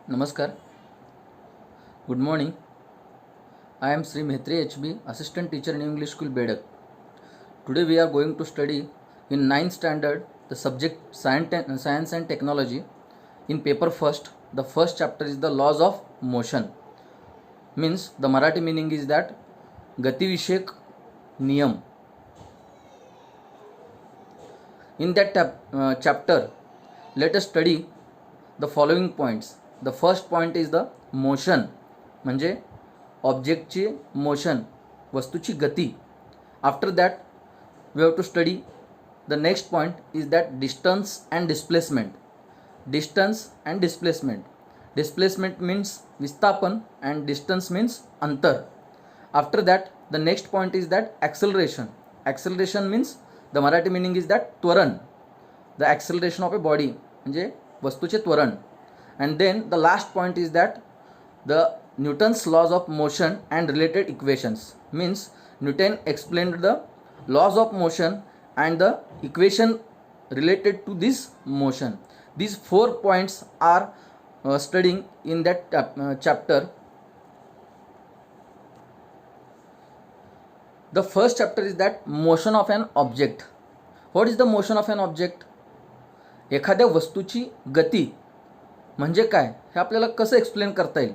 Namaskar. Good morning. I am Sri Mhetri HB, Assistant Teacher in English School, Bedak. Today we are going to study in 9th standard the subject Science and Technology. In paper first, the first chapter is the laws of motion. Means the Marathi meaning is that Gati Vishek Niyam. In that chapter, let us study the following points. The first point is the motion, म्हणजे ऑब्जेक्टची motion, वस्तूची गती. After that we have to study the next point is that distance and displacement. Distance and displacement. Displacement means विस्थापन and distance means अंतर. After that the next point is that acceleration. Acceleration means the Marathi meaning is that त्वरण. The acceleration of a body म्हणजे वस्तूचे त्वरण. And then the last point is that the Newton's laws of motion and related equations. Means Newton explained the laws of motion and the equation related to this motion. These 4 points are studying in that chapter. The first chapter is that motion of an object. What is the motion of an object? एखाद्या वस्तूची गती म्हणजे काय हे आपल्याला कसं explain करता येईल.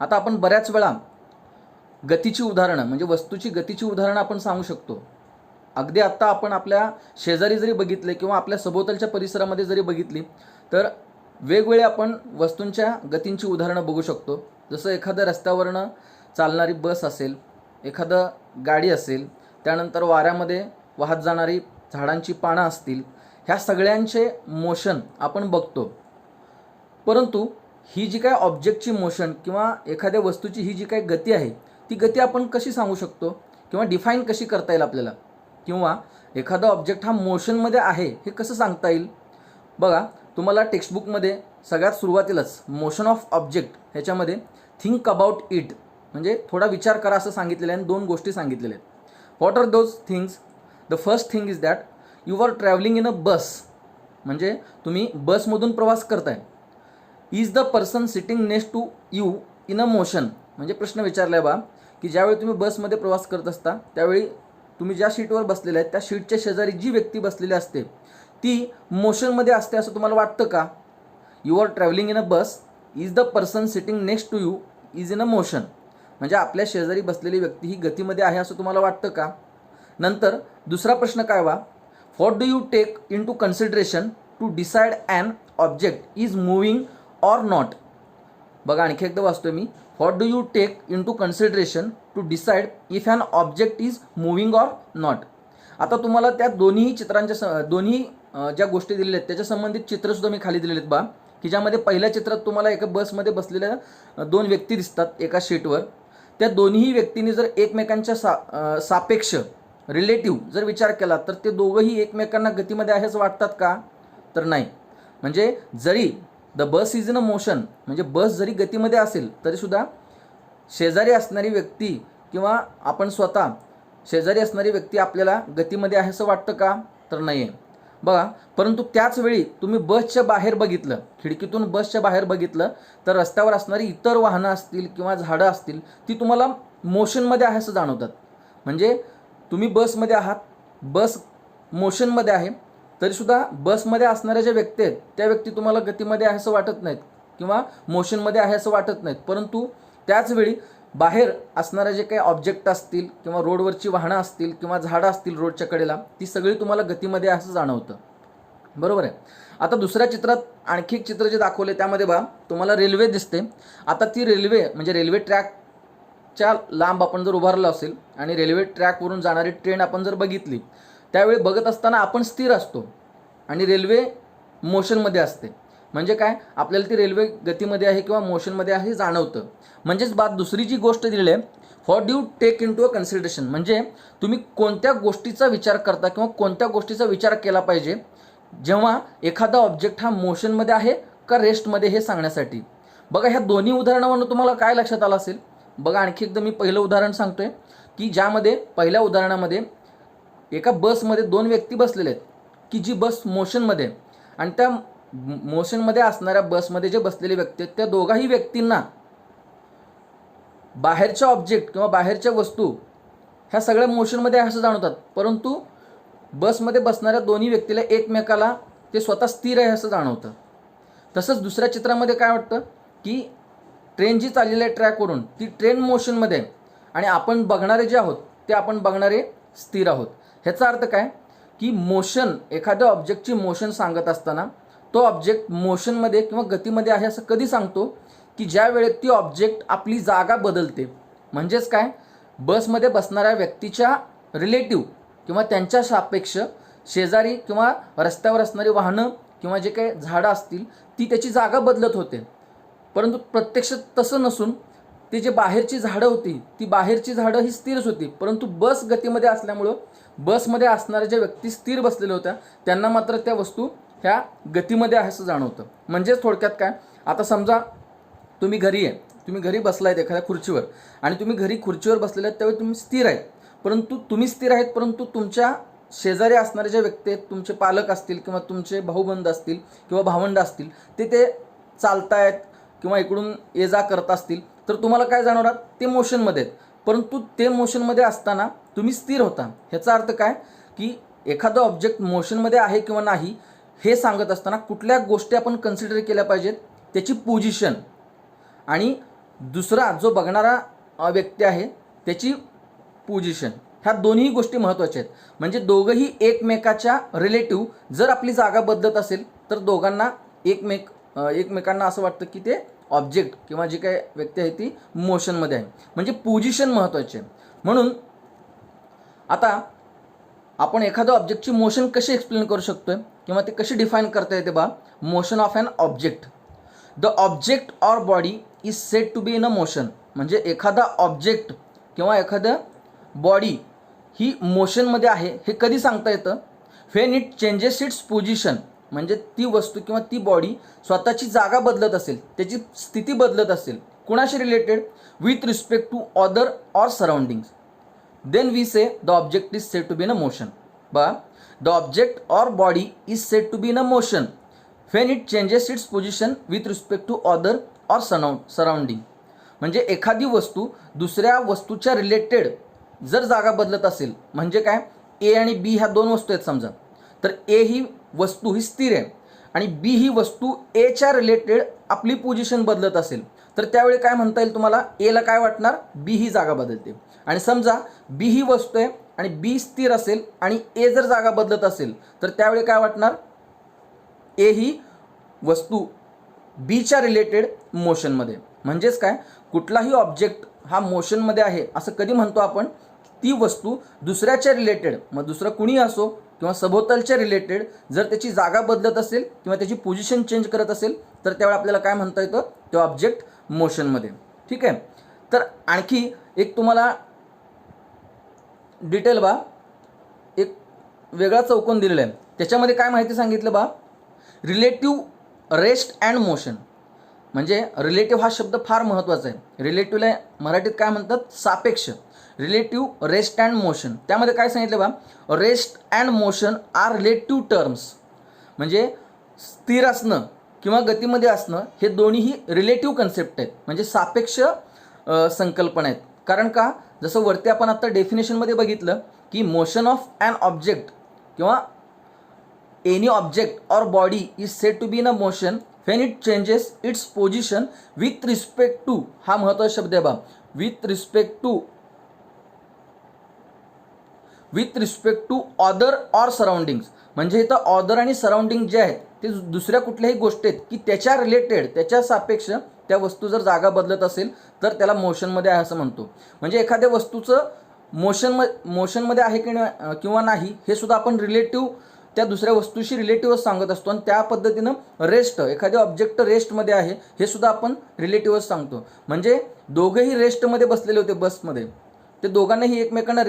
आता आपण बऱ्याच वेळा गतीची उदाहरणं म्हणजे वस्तूची गतीची उदाहरणं आपण सांगू शकतो. अगदी आत्ता आपण आपल्या शेजारी जरी बघितले किंवा आपल्या सभोवतालच्या परिसरामध्ये जरी बघितली तर वेगवेगळे आपण वस्तूंच्या गतींची उदाहरणं बघू शकतो. जसं एखाद्या रस्त्यावरनं चालणारी बस असेल, एखादं गाडी असेल, त्यानंतर वाऱ्यामध्ये वाहत जाणारी झाडांची पानं असतील, ह्या सगळ्यांचे मोशन आपण बघतो. परंतु ही जी काय ऑब्जेक्टची मोशन किंवा एखाद्या वस्तूची ही जी काय गती आहे ती गती आपण कशी सांगू शकतो किंवा डिफाईन कशी करता येईल आपल्याला, किंवा एखादा ऑब्जेक्ट हा मोशनमध्ये आहे हे कसं सांगता येईल. बघा, तुम्हाला टेक्स्टबुकमध्ये सगळ्यात सुरुवातीलाच मोशन ऑफ ऑब्जेक्ट ह्याच्यामध्ये थिंक अबाउट इट म्हणजे थोडा विचार करा असं सांगितलेलं आहे आणि 2 गोष्टी सांगितलेल्या आहेत. What are those things? The first thing is that you are travelling in a bus. म्हणजे तुम्ही बसमधून प्रवास करताय. Is the person sitting next to you in a motion. म्हणजे प्रश्न विचारला आहे बा की ज्यावेळी तुम्ही बसमध्ये प्रवास करत असता त्यावेळी तुम्ही ज्या सीटवर बसलेले आहेत त्या सीटच्या शेजारी जी व्यक्ती बसलेली असते ती मोशनमध्ये असते असं तुम्हाला वाटतं का? You are travelling in a bus. Is the person sitting next to you is in a motion. म्हणजे आपल्या शेजारी बसलेली व्यक्ती ही गतीमध्ये आहे असं तुम्हाला वाटतं का? नंतर दुसरा प्रश्न काय बा? What do you take in to consideration to decide an object is moving or not. बघा, आणखी एकदा वाचतोय मी. What do you take in to consideration to decide if an object is moving or not. आता तुम्हाला त्या दोन्ही चित्रांच्या दोन्ही ज्या गोष्टी दिलेल्या आहेत त्याच्या संबंधित चित्रसुद्धा मी खाली दिलेले आहेत बा, की ज्यामध्ये पहिल्या चित्रात तुम्हाला एका बसमध्ये बसलेल्या 2 व्यक्ती दिसतात एका सीटवर. त्या दोन्ही व्यक्तींनी जर एकमेकांच्या सापेक्ष रिलेटिव्ह जर विचार केला तर ते दोघंही एकमेकांना गतीमध्ये आहे असं वाटतात का? तर नाही. म्हणजे जरी the bus is in a motion म्हणजे बस जरी गतीमध्ये असेल तरीसुद्धा शेजारी असणारी व्यक्ती किंवा आपण स्वतः शेजारी असणारी व्यक्ती आपल्याला गतीमध्ये आहे असं वाटतं का? तर नाही आहे. बघा, परंतु त्याच वेळी तुम्ही बसच्या बाहेर बघितलं, खिडकीतून बसच्या बाहेर बघितलं तर रस्त्यावर असणारी इतर वाहनं असतील किंवा झाडं असतील ती तुम्हाला मोशनमध्ये आहे असं जाणवतात. म्हणजे तुम्ही बसमध्ये आहात, बस मोशनमध्ये आहे, तरीसुद्धा बसमध्ये असणाऱ्या ज्या व्यक्ती आहेत त्या व्यक्ती तुम्हाला गतीमध्ये आहे असं वाटत नाहीत किंवा मोशनमध्ये आहे असं वाटत नाहीत. परंतु त्याचवेळी बाहेर असणारे जे काही ऑब्जेक्ट असतील किंवा रोडवरची वाहनं असतील किंवा झाडं असतील रोडच्या कडेला ती सगळी तुम्हाला गतीमध्ये असं जाणवतं. बरोबर आहे. आता दुसऱ्या चित्रात आणखी एक चित्र जे दाखवले त्यामध्ये बघा तुम्हाला रेल्वे दिसते. आता ती रेल्वे म्हणजे रेल्वे ट्रॅकच्या लांब आपण जर उभारलं असेल आणि रेल्वे ट्रॅकवरून जाणारी ट्रेन आपण जर बघितली त्यावेळी बघत असताना आपण स्थिर असतो आणि रेल्वे मोशनमध्ये असते. म्हणजे काय, आपल्याला ती रेल्वे गतीमध्ये आहे किंवा मोशनमध्ये आहे जाणवतं. म्हणजेच दुसरी जी गोष्ट दिलेली आहे, what do you take in to a consideration म्हणजे तुम्ही कोणत्या गोष्टीचा विचार करता किंवा कोणत्या गोष्टीचा विचार केला पाहिजे जेव्हा एखादा ऑब्जेक्ट हा मोशनमध्ये आहे का रेस्टमध्ये हे सांगण्यासाठी. बघा, ह्या दोन्ही उदाहरणावरून तुम्हाला काय लक्षात आलं असेल. बघा, आणखी एकदा मी पहिलं उदाहरण सांगतोय की ज्यामध्ये पहिल्या उदाहरणामध्ये एका बसमध्ये 2 व्यक्ती बसलेले आहेत की जी बस मोशनमध्ये आणि त्या मोशनमध्ये असणाऱ्या बसमध्ये जे बसलेले व्यक्ती आहेत त्या दोघाही व्यक्तींना बाहेरच्या ऑब्जेक्ट किंवा बाहेरच्या वस्तू ह्या सगळ्या मोशनमध्ये आहे असं जाणवतात, परंतु बसमध्ये बसणाऱ्या दोन्ही व्यक्तीला एकमेकाला ते स्वतः स्थिर आहे असं जाणवतं. तसंच दुसऱ्या चित्रामध्ये काय वाटतं की ट्रेन जी चाललेली आहे ट्रॅकवरून ती ट्रेन मोशनमध्ये आहे आणि आपण बघणारे जे आहोत ते आपण बघणारे स्थिर आहोत. ह्याचा अर्थ काय की मोशन, एखाद्या ऑब्जेक्टची मोशन सांगत असताना तो ऑब्जेक्ट मोशनमध्ये किंवा गतीमध्ये आहे असं कधी सांगतो की ज्या वेळेत ती ऑब्जेक्ट आपली जागा बदलते. म्हणजेच काय, बसमध्ये बसणाऱ्या व्यक्तीच्या रिलेटिव्ह किंवा त्यांच्या सापेक्ष शेजारी किंवा रस्त्यावर असणारी वाहनं किंवा जे काही झाडं असतील ती त्याची जागा बदलत होते, परंतु प्रत्यक्षात तसं नसून ती जी बाहेरची झाडं होती ती बाहेरची झाडं ही स्थिरच होती, परंतु बस गतीमध्ये असल्यामुळं बसमध्ये असणाऱ्या ज्या व्यक्ती स्थिर बसलेल्या होत्या त्यांना मात्र त्या वस्तू ह्या गतीमध्ये आहे असं जाणवतं. म्हणजेच थोडक्यात काय, आता समजा तुम्ही घरी बसलायत एखाद्या खुर्चीवर आणि तुम्ही घरी खुर्चीवर बसलेले आहेत त्यावेळी तुम्ही स्थिर आहेत, परंतु तुम्ही स्थिर आहेत परंतु तुमच्या शेजारी असणारे जे व्यक्ती आहेत, तुमचे पालक असतील किंवा तुमचे भाऊबंद असतील किंवा भावंड असतील, ते चालतायत किंवा इकडून ये जा करत असतील तर तुम्हाला काय जाणवणार, ते मोशनमध्ये आहेत, परंतु ते मोशनमध्ये असताना तुम्ही स्थिर होता. ह्याचा अर्थ काय की एखादं ऑब्जेक्ट मोशनमध्ये आहे किंवा नाही हे सांगत असताना कुठल्या गोष्टी आपण कन्सिडर केल्या पाहिजेत, त्याची पोझिशन आणि दुसरा जो बघणारा व्यक्ती आहे त्याची पोझिशन, ह्या दोन्ही गोष्टी महत्त्वाच्या आहेत. म्हणजे दोघंही एकमेकाच्या रिलेटिव्ह जर आपली जागा बदलत असेल तर दोघांना एकमेकांना असं वाटतं की ते ऑब्जेक्ट किंवा जी काय व्यक्ती आहे ती मोशनमध्ये आहे. म्हणजे पोझिशन महत्त्वाची आहे. म्हणून आता आपण एखाद्या ऑब्जेक्टची मोशन कशी एक्सप्लेन करू शकतोय किंवा ते कशी डिफाईन करता येते बा, motion of an object. The object or body is said to be in a motion. म्हणजे एखादा ऑब्जेक्ट किंवा एखादं बॉडी ही मोशनमध्ये आहे हे कधी सांगता येतं, when it changes its position. म्हणजे ती वस्तू किंवा ती बॉडी स्वतःची जागा बदलत असेल, त्याची स्थिती बदलत असेल, कुणाशी related, with respect to other or surroundings, then we say the object is said to be in a motion. बा, the object or body is said to be in a motion when it changes its position with respect to other or surrounding. म्हणजे एखादी वस्तू दुसऱ्या वस्तूच्या related जर जागा बदलत असेल, म्हणजे काय, ए आणि बी ह्या दोन वस्तू आहेत समजा, तर ए ही वस्तू ही स्थिर आहे आणि बी ही वस्तू एच्या रिलेटेड आपली पोझिशन बदलत असेल तर त्यावेळी काय म्हणता येईल तुम्हाला, एला काय वाटणार, बी ही जागा बदलते. आणि समजा बी ही वस्तू आहे आणि बी स्थिर असेल आणि ए जर जागा बदलत असेल तर त्यावेळी काय वाटणार, ए ही वस्तू बीच्या रिलेटेड मोशनमध्ये. म्हणजेच काय, कुठलाही ऑब्जेक्ट हा मोशनमध्ये आहे असं कधी म्हणतो आपण, ती वस्तू दुसऱ्याच्या रिलेटेड, मग दुसरं कुणी असो किंवा सभोवतालच्या रिलेटेड जर त्याची जागा बदलत असेल किंवा त्याची पोझिशन चेंज करत असेल तर त्यावेळी आपल्याला काय म्हणता येतं, ते ऑब्जेक्ट मोशनमध्ये. ठीक आहे. तर आणखी एक तुम्हाला डिटेल बा, एक वेगळा चौकोन दिलेला आहे, त्याच्यामध्ये काय माहिती सांगितलं बा, रिलेटिव्ह रेस्ट अँड मोशन. म्हणजे रिलेटिव्ह हा शब्द फार महत्त्वाचा आहे. रिलेटिव्हला मराठीत काय म्हणतात, सापेक्ष. रिलेटिव्ह रेस्ट अँड मोशन, त्यामध्ये काय सांगितलं बा, rest and motion are relative terms. म्हणजे स्थिर असणं किंवा गतीमध्ये असणं हे दोन्हीही रिलेटिव्ह कन्सेप्ट आहेत, म्हणजे सापेक्ष संकल्पना आहेत. कारण का, जसं वरती आपण आता डेफिनेशनमध्ये बघितलं की मोशन ऑफ ॲन ऑब्जेक्ट किंवा any object or body is said to be in a motion when it changes its position with respect to, हा महत्त्वाचा शब्द आहे बा, with respect to other or surroundings. म्हणजे इथं ऑदर आणि सराउंडिंग जे आहेत ते दुसऱ्या कुठल्याही गोष्टी आहेत की त्याच्या रिलेटेड, त्याच्या सापेक्ष त्या वस्तू जर जागा बदलत असेल तर त्याला मोशनमध्ये आहे असं म्हणतो. म्हणजे एखाद्या वस्तूचं मोशनमध्ये आहे किंवा नाही हे सुद्धा आपण रिलेटिव्ह, त्या दुसऱ्या वस्तूशी रिलेटिव्हच सांगत असतो. आणि त्या पद्धतीनं रेस्ट, एखाद्या ऑब्जेक्ट रेस्टमध्ये आहे हे सुद्धा आपण रिलेटिव्हच सांगतो. म्हणजे दोघंही रेस्टमध्ये बसलेले होते बसमध्ये, ते दोघांनाही एकमेकांना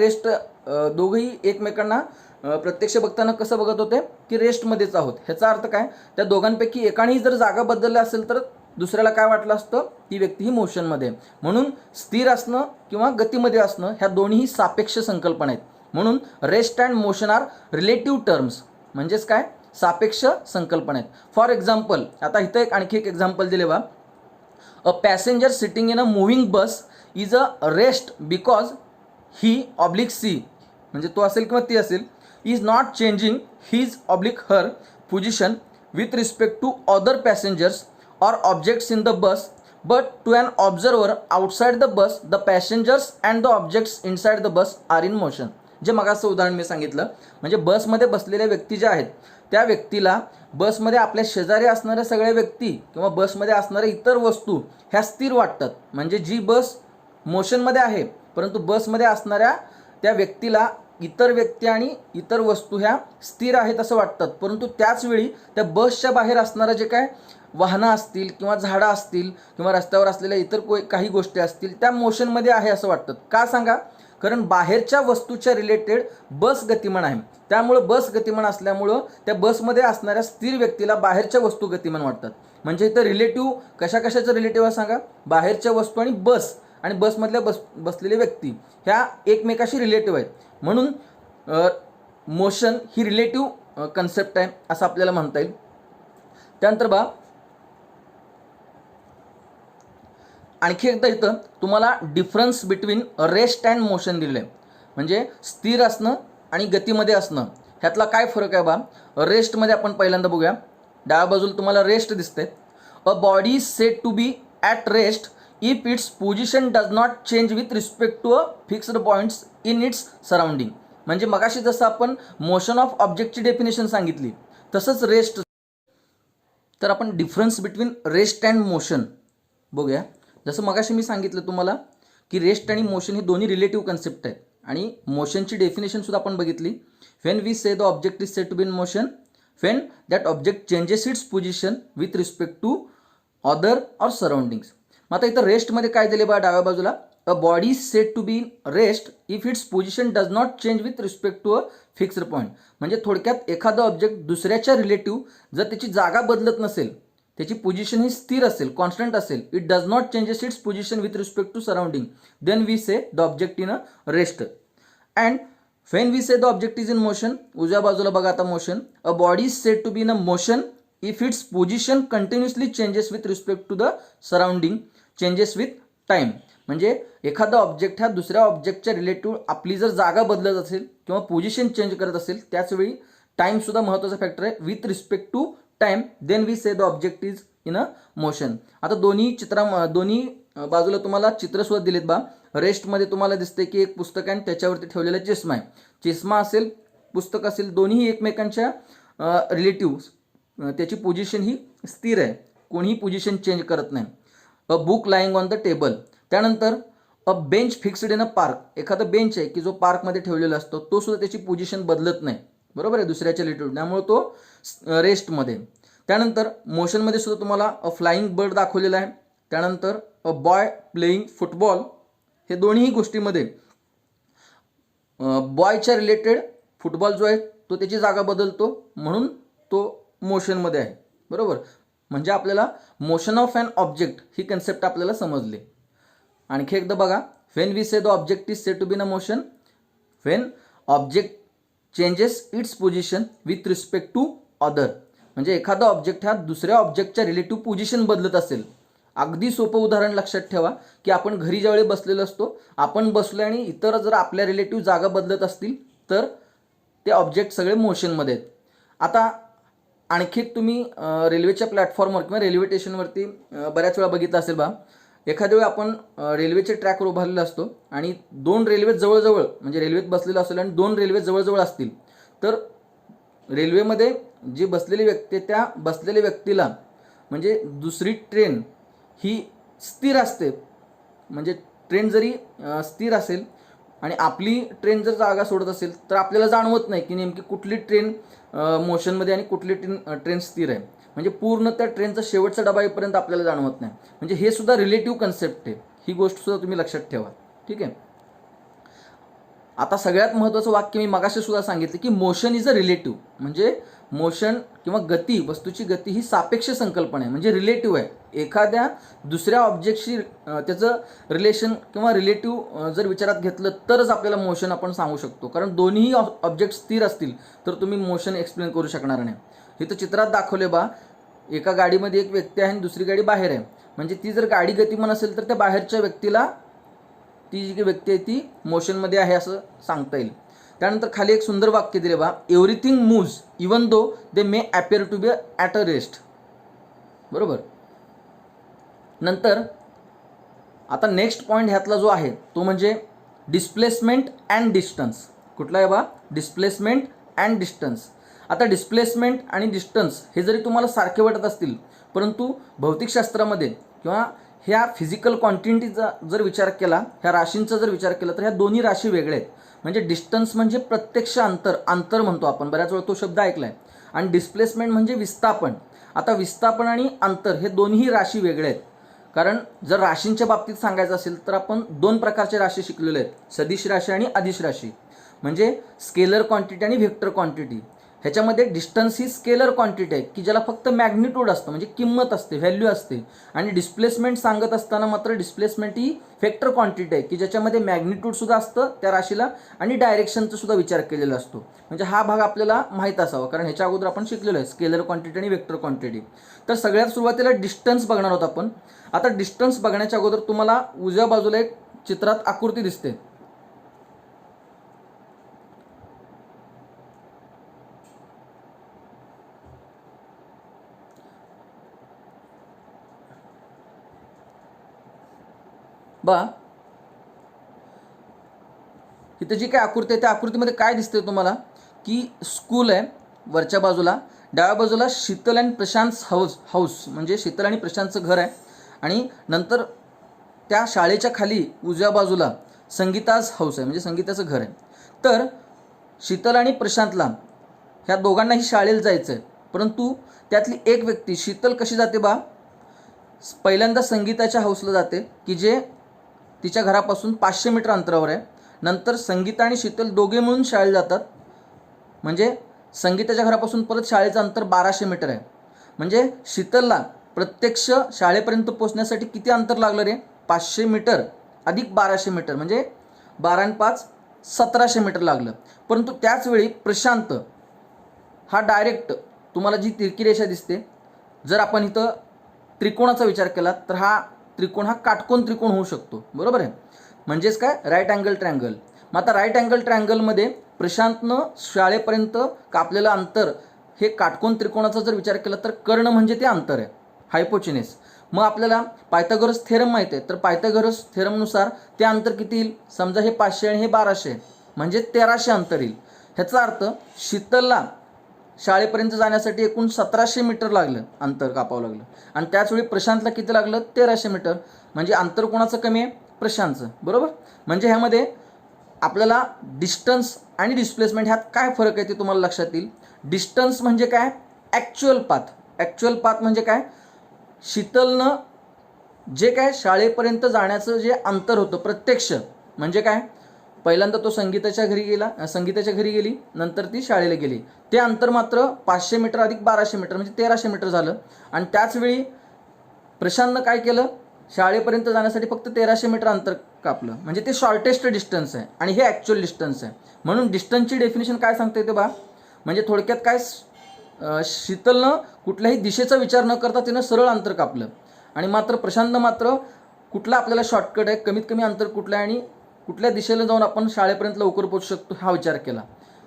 दोघंही एकमेकांना प्रत्यक्ष बघताना कसं बघत होते की रेस्टमध्येच आहोत. ह्याचा अर्थ काय, त्या दोघांपैकी एकानेही जर जागा बदलल्या असेल तर दुसऱ्याला काय वाटलं असतं, ती व्यक्ती ही मोशनमध्ये. म्हणून स्थिर असणं किंवा गतीमध्ये असणं ह्या दोन्हीही सापेक्ष संकल्पना आहेत. म्हणून rest and motion are relative terms. म्हणजेच काय, सापेक्ष संकल्पना आहेत. फॉर एक्झाम्पल, आता इथं आणखी एक एक्झाम्पल दिले बा. A passenger sitting in a moving bus is a rest because he oblique she, म्हणजे तो असेल किंवा ती असेल, is not changing his oblique her position with respect to other passengers or objects in the bus, but to an observer outside the bus the passengers and the objects inside the bus are in motion. जे मगाचं उदाहरण मी सांगितलं, म्हणजे बसमध्ये बसलेल्या व्यक्ती ज्या आहेत त्या व्यक्तीला बसमध्ये आपल्या शेजारी असणाऱ्या सगळ्या व्यक्ती किंवा बसमध्ये असणाऱ्या इतर वस्तू ह्या स्थिर वाटतात. म्हणजे जी बस मोशनमध्ये आहे परंतु बसमध्ये असणाऱ्या त्या व्यक्तीला इतर व्यक्ती आणि इतर वस्तू ह्या स्थिर आहेत असं वाटतात. परंतु त्याच वेळी त्या बसच्या बाहेर असणारं जे काय वाहनं असतील किंवा झाडं असतील किंवा रस्त्यावर असलेल्या इतर काही गोष्टी असतील त्या मोशनमध्ये आहे असं वाटतं. का सांगा? कारण बाहेरच्या वस्तूच्या रिलेटेड बस गतिमान आहे. त्यामुळं बस गतिमान असल्यामुळं त्या बसमध्ये असणाऱ्या स्थिर व्यक्तीला बाहेरच्या वस्तू गतिमान वाटतात. म्हणजे इथं रिलेटिव्ह कशाचं रिलेटिव्ह आहे सांगा? बाहेरच्या वस्तू आणि बस आणि बसमधल्या बसलेले व्यक्ती ह्या एकमेकाशी रिलेटिव्ह आहेत. म्हणून मोशन ही रिलेटिव्ह कन्सेप्ट आहे असं आपल्याला म्हणता येईल. त्यानंतर बा आणखी एकदा इथं तुम्हाला difference between rest and motion दिलेलं आहे. म्हणजे स्थिर असणं आणि गतीमध्ये असणं ह्यातला काय फरक आहे बा? रेस्टमध्ये आपण पहिल्यांदा बघूया. डाव्या बाजूला तुम्हाला रेस्ट दिसते. A body is said to be at rest if its position does not change with respect to a fixed points in its surrounding. म्हणजे मगाशी जसं आपण मोशन ऑफ ऑब्जेक्टची डेफिनेशन सांगितली तसंच रेस्ट. तर आपण difference between rest and motion बघूया. जसं मगाशी मी सांगितलं तुम्हाला की रेस्ट आणि मोशन हे दोन्ही रिलेटिव्ह कन्सेप्ट आहेत आणि मोशनची डेफिनेशनसुद्धा आपण बघितली. When we say the object is said to be in motion when that object changes its position with respect to other or surroundings. मग आता इथं रेस्टमध्ये काय दिले बा डाव्या बाजूला? A body is said to be in rest if its position does not change with respect to a fixed point. म्हणजे थोडक्यात एखादं ऑब्जेक्ट दुसऱ्याच्या रिलेटिव्ह जर त्याची जागा बदलत नसेल, त्याची पोझिशन ही स्थिर असेल, कॉन्स्टंट असेल, it does not changes its position with respect to surrounding, then we say the object in a rest. And when we say the object is in motion, उजव्या बाजूला बघा आता motion. A body is said to be in a motion if its position continuously changes with respect to the surrounding changes with time. म्हणजे एखादा object ह्या दुसऱ्या ऑब्जेक्टच्या relative आपली जर जागा बदलत असेल किंवा पोझिशन चेंज करत असेल त्याचवेळी टाईमसुद्धा महत्त्वाचा फॅक्टर आहे. With respect to time then we say the object is in a motion. आता दोन्ही बाजूला तुम्हाला चित्रसुद्धा दिलेत बा. रेस्टमध्ये तुम्हाला दिसते की एक पुस्तक आहे आणि त्याच्यावरती ठेवलेला चष्मा आहे. चष्मा असेल, पुस्तक असेल, दोन्ही एकमेकांच्या रिलेटिव्ह त्याची पोझिशन ही स्थिर आहे, कोणीही पोझिशन चेंज करत नाही. A book lying on the table. त्यानंतर a bench fixed in a park. एखादा बेंच आहे की जो पार्कमध्ये ठेवलेला असतो तो सुद्धा त्याची पोझिशन बदलत नाही, बरोबर आहे, दुसऱ्याच्या रिलेटिव्ह, त्यामुळे तो रेस्टमध्ये. त्यानंतर मोशनमध्ये सुद्धा तुम्हाला अ फ्लाइंग बर्ड दाखवलेला आहे. त्यानंतर अ बॉय प्लेइंग फुटबॉल. हे दोन्ही गोष्टीमध्ये बॉयच्या रिलेटेड फुटबॉल जो आहे तो त्याची जागा बदलतो म्हणून तो मोशनमध्ये आहे, बरोबर. म्हणजे आपल्याला मोशन ऑफ ॲन ऑब्जेक्ट ही कन्सेप्ट आपल्याला समजली. आणखी एकदा बघा. When we say the object is said to be in a motion when object changes its position with respect to other. म्हणजे एखादा ऑब्जेक्ट हा दुसऱ्या ऑब्जेक्टच्या रिलेटिव्ह पोझिशन बदलत असेल. अगदी सोपं उदाहरण लक्षात ठेवा की आपण घरी ज्यावेळी बसलेलो असतो, आपण बसलो आणि इतर जर आपल्या रिलेटिव्ह जागा बदलत असतील तर ते ऑब्जेक्ट सगळे मोशनमध्ये आहेत. आता आणखी तुम्ही रेल्वेच्या प्लॅटफॉर्मवर किंवा रेल्वे स्टेशनवरती बऱ्याच वेळा बघितलं असेल बा. एखाद्या वेळी आपण रेल्वेच्या ट्रॅकवर उभारलेला असतो आणि दोन रेल्वे जवळजवळ, म्हणजे रेल्वेत बसलेलं असेल आणि दोन रेल्वे जवळजवळ असतील तर रेल्वेमध्ये जी बसलेली व्यक्ती त्या बसलेल्या व्यक्तीला म्हणजे दुसरी ट्रेन ही स्थिर असते. म्हणजे ट्रेन जरी स्थिर असेल आणि आपली ट्रेन जर जागा सोडत असेल तर आपल्याला जाणवत नाही की नेमकी कुठली ट्रेन मोशनमध्ये आणि कुठली ट्रेन स्थिर आहे. म्हणजे पूर्ण त्या ट्रेनचा शेवटचा डबा येईपर्यंत आपल्याला जाणवत नाही. म्हणजे हे सुद्धा रिलेटिव्ह कन्सेप्ट आहे. ही गोष्ट सुद्धा तुम्ही लक्षात ठेवा, ठीक आहे. आता सगळ्यात महत्त्वाचं वाक्य मी मगाशी सुद्धा सांगितलं की मोशन इज अ रिलेटिव्ह, म्हणजे मोशन किंवा गती, वस्तूची गती ही सापेक्ष संकल्पना आहे, म्हणजे रिलेटिव्ह आहे. एखाद्या दुसऱ्या ऑब्जेक्टशी त्याचं रिलेशन किंवा रिलेटिव्ह जर विचारात घेतलं तरच आपल्याला मोशन आपण सांगू शकतो. कारण दोन्ही ऑब्जेक्ट स्थिर असतील तर तुम्ही मोशन एक्सप्लेन करू शकणार नाही. इथं चित्रात दाखवले बा, एका गाडीमध्ये एक व्यक्ती आहे आणि दुसरी गाडी बाहेर आहे, म्हणजे ती जर गाडी गतिमान असेल तर त्या बाहेरच्या व्यक्तीला ती जी व्यक्ती आहे ती मोशनमध्ये आहे असं सांगता येईल. त्यानंतर खाली एक सुंदर वाक्य दिले बा, everything moves even though they may appear to be at a rest. बरोबर. नंतर आता नेक्स्ट पॉईंट ह्यातला जो आहे तो म्हणजे डिस्प्लेसमेंट अँड डिस्टन्स. कुठला आहे बा? Displacement and distance. आता डिस्प्लेसमेंट आणि डिस्टन्स हे जरी तुम्हाला सारखे वाटत असतील, परंतु भौतिकशास्त्रामध्ये किंवा ह्या फिजिकल क्वांटिटीचा जर विचार केला, ह्या राशींचा जर विचार केला तर ह्या दोन्ही राशी वेगळ्या आहेत. म्हणजे डिस्टन्स म्हणजे प्रत्यक्ष अंतर म्हणतो आपण, बऱ्याच वेळा तो शब्द ऐकला आहे. आणि डिस्प्लेसमेंट म्हणजे विस्थापन. आता विस्थापन आणि अंतर हे दोन्ही राशी वेगळे आहेत. कारण जर राशींच्या बाबतीत सांगायचं असेल तर आपण दोन प्रकारचे राशी शिकलेले आहेत, सदिश राशी आणि अदिश राशी. म्हणजे स्केलर क्वांटिटी आणि व्हेक्टर क्वांटिटी. ह्याच्यामध्ये डिस्टन्स ही स्केलर क्वांटिटी आहे की ज्याला फक्त मॅग्निट्यूड असतं, म्हणजे किंमत असते, व्हॅल्यू असते. आणि डिस्प्लेसमेंट सांगत असताना मात्र डिस्प्लेसमेंट ही व्हेक्टर क्वांटिटी आहे की ज्याच्यामध्ये मॅग्निट्यूड सुद्धा असतं त्या राशीला आणि डायरेक्शनचा सुद्धा विचार केलेला असतो. म्हणजे हा भाग आपल्याला माहीत असावा, कारण ह्याच्या अगोदर आपण शिकलेलो आहे स्केलर क्वांटिटी आणि व्हेक्टर क्वांटिटी. तर सगळ्यात सुरुवातीला डिस्टन्स बघणार आहोत आपण. आता डिस्टन्स बघण्याच्या अगोदर तुम्हाला उजव्या बाजूला एक चित्रात आकृती दिसते. बा, इथं जी काय आकृती आहे त्या आकृतीमध्ये काय दिसतंय तुम्हाला की स्कूल आहे वरच्या बाजूला, डाव्या बाजूला शीतल आणि प्रशांत हाऊस म्हणजे शीतल आणि प्रशांतचं घर आहे. आणि नंतर त्या शाळेच्या खाली उजव्या बाजूला संगीताज हाऊस आहे, म्हणजे संगीताचं घर आहे. तर शीतल आणि प्रशांतला ह्या दोघांनाही शाळेला जायचं आहे, परंतु त्यातली एक व्यक्ती शीतल कशी जाते बा? पहिल्यांदा संगीताच्या हाऊसला जाते की जे तिच्या घरापासून 500 मीटर अंतरावर आहे. नंतर संगीता आणि शीतल दोघे मिळून शाळेला जातात. म्हणजे संगीताच्या घरापासून परत शाळेचं अंतर 1200 मीटर आहे. म्हणजे शीतलला प्रत्यक्ष शाळेपर्यंत पोहोचण्यासाठी किती अंतर लागलं रे? 500 मीटर अधिक 1200 मीटर, म्हणजे 12 आणि 5 1700 मीटर लागलं. परंतु त्याचवेळी प्रशांत हा डायरेक्ट, तुम्हाला जी तिरकी रेषा दिसते, जर आपण इथं त्रिकोणाचा विचार केला तर हा त्रिकोण हा काटकोन त्रिकोण होऊ शकतो. बरोबर आहे. म्हणजेच काय? Right angle triangle. मग आता राईट अँगल ट्रायंगलमध्ये प्रशांतनं शाळेपर्यंत कापलेलं अंतर हे काटकोन त्रिकोणाचा जर विचार केला तर कर्ण म्हणजे ते अंतर आहे, हायपोचिनेस. मग आपल्याला पायथागोरस थेरम माहिती आहे, तर पायथागोरस थेरमनुसार ते अंतर किती येईल? समजा हे 500 आणि हे 1200, म्हणजे 1300 अंतर येईल. ह्याचा अर्थ शीतलला शाळेपर्यंत जाण्यासाठी एकूण 1700 मीटर लागलं, अंतर कापावं लागलं. आणि त्याचवेळी प्रशांतला किती लागलं? 1300 मीटर. म्हणजे अंतर कोणाचं कमी आहे? प्रशांतचं. बरोबर. म्हणजे ह्यामध्ये आपल्याला डिस्टन्स आणि डिस्प्लेसमेंट ह्यात काय फरक आहे ते तुम्हाला लक्षात येईल. डिस्टन्स म्हणजे काय? Actual path. ॲक्च्युअल पाथ म्हणजे काय? शीतलनं जे काय शाळेपर्यंत जाण्याचं जे अंतर होतं प्रत्यक्ष, म्हणजे काय? पहिल्यांदा तो संगीताच्या घरी गेली, नंतर ती शाळेला गेली. ते अंतर मात्र 500 मीटर अधिक 1200 मीटर म्हणजे 1300 मीटर झालं. आणि त्याचवेळी प्रशांतनं काय केलं? शाळेपर्यंत जाण्यासाठी फक्त 1300 मीटर अंतर कापलं, म्हणजे ते शॉर्टेस्ट डिस्टन्स आहे आणि हे ॲक्च्युअल डिस्टन्स आहे. म्हणून डिस्टन्सची डेफिनेशन काय सांगता येते बा? म्हणजे थोडक्यात काय, शीतलनं कुठल्याही दिशेचा विचार न करता तिनं सरळ अंतर कापलं. आणि मात्र प्रशांतनं मात्र कुठला आपल्याला शॉर्टकट आहे, कमीत कमी अंतर कुठलं आहे आणि कुठल्या दिशेला जाऊन आपण शाळेपर्यंत लवकर पोहोचू शकतो हा विचार केला.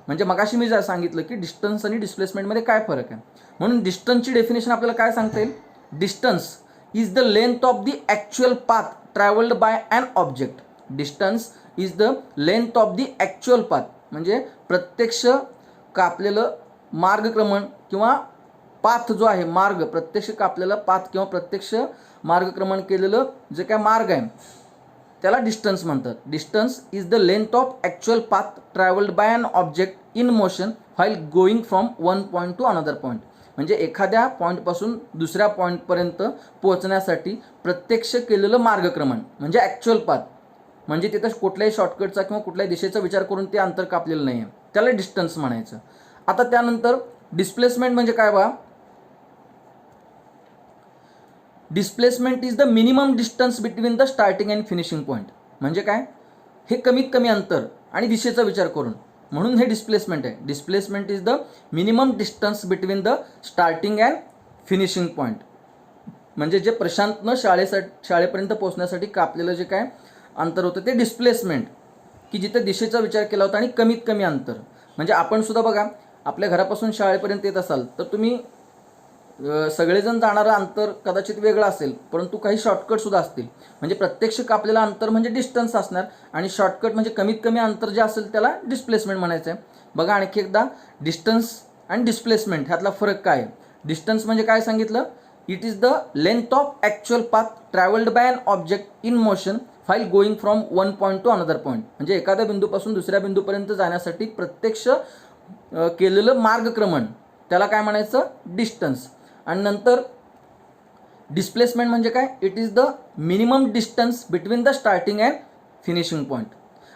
म्हणजे मगाशी मी सांगितलं की डिस्टन्स आणि डिस्प्लेसमेंटमध्ये काय फरक आहे. म्हणून डिस्टन्सची डेफिनेशन आपल्याला काय सांगता येईल? Distance is the length of the actual path travelled by an object. Distance is the length of the actual path, म्हणजे प्रत्यक्ष कापलेलं मार्गक्रमण किंवा पाथ जो आहे, मार्ग, प्रत्यक्ष कापलेला पाथ किंवा प्रत्यक्ष मार्गक्रमण केलेलं जे काय मार्ग आहे त्याला डिस्टन्स म्हणतात. Distance is the length of actual path travelled by an object in motion while going from one point to another point. म्हणजे एखाद्या पॉईंटपासून दुसऱ्या पॉईंटपर्यंत पोहोचण्यासाठी प्रत्यक्ष केलेलं मार्गक्रमण म्हणजे ॲक्च्युअल पाथ. म्हणजे तिथं कुठल्याही शॉर्टकटचा किंवा कुठल्याही दिशेचा विचार करून ते अंतर कापलेलं नाही आहे, त्याला डिस्टन्स म्हणायचं. आता त्यानंतर डिस्प्लेसमेंट म्हणजे काय बा, displacement is the minimum distance between the starting and finishing point. म्हणजे काय, हे कमीत कमी अंतर आणि दिशेचा विचार करून, म्हणून हे डिस्प्लेसमेंट आहे. Displacement is the minimum distance between the starting and finishing point. म्हणजे जे प्रशांतनं शाळेपर्यंत पोहोचण्यासाठी कापलेलं जे काय अंतर होतं ते डिस्प्लेसमेंट, की जिथे दिशेचा विचार केला होता आणि कमीत कमी अंतर. म्हणजे आपण सुद्धा बघा, आपल्या घरापासून शाळेपर्यंत येत असाल तर तुम्ही सगळेजण जाणारं अंतर कदाचित वेगळं असेल, परंतु काही शॉर्टकटसुद्धा असतील. म्हणजे प्रत्यक्ष कापलेलं अंतर म्हणजे डिस्टन्स असणार आणि शॉर्टकट म्हणजे कमीत कमी अंतर जे असेल त्याला डिस्प्लेसमेंट म्हणायचं आहे. बघा आणखी एकदा, डिस्टन्स आणि डिस्प्लेसमेंट ह्यातला फरक काय आहे. डिस्टन्स म्हणजे काय सांगितलं, it is the length of actual path travelled by an object in motion while going from one point to another point. म्हणजे एखाद्या बिंदूपासून दुसऱ्या बिंदूपर्यंत जाण्यासाठी प्रत्यक्ष केलेलं मार्गक्रमण, त्याला काय म्हणायचं, डिस्टन्स. आणि नंतर डिस्प्लेसमेंट म्हणजे काय, it is the minimum distance between the starting and finishing point.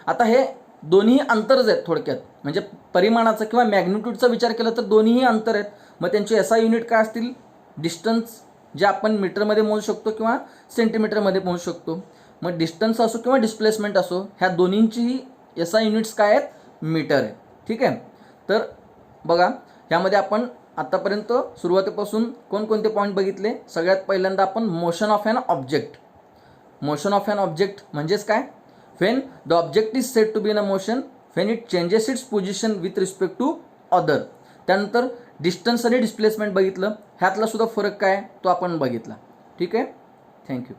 आता हे दोन्ही अंतरच आहेत थोडक्यात, म्हणजे परिमाणाचा किंवा मॅग्निट्यूडचा विचार केला तर दोन्हीही अंतर आहेत. मग त्यांचे एसआय युनिट काय असतील, डिस्टन्स जे आपण मीटरमध्ये मोजू शकतो किंवा सेंटीमीटरमध्ये मोजू शकतो. मग डिस्टन्स असो किंवा डिस्प्लेसमेंट असो, ह्या दोन्हींचीही एसआय युनिट्स काय आहेत, मीटर आहे. ठीक आहे. तर बघा, ह्यामध्ये आपण आतापर्यंत सुरुवातीपासून कोणकोणते पॉईंट बघितले. सगळ्यात पहिल्यांदा आपण motion of an object. Motion of an object म्हणजेच काय, when the object is said to be in a motion when it changes its position with respect to other. त्यानंतर डिस्टन्स आणि डिस्प्लेसमेंट बघितलं, ह्यातला सुद्धा फरक काय तो आपण बघितला. ठीक आहे. थँक्यू.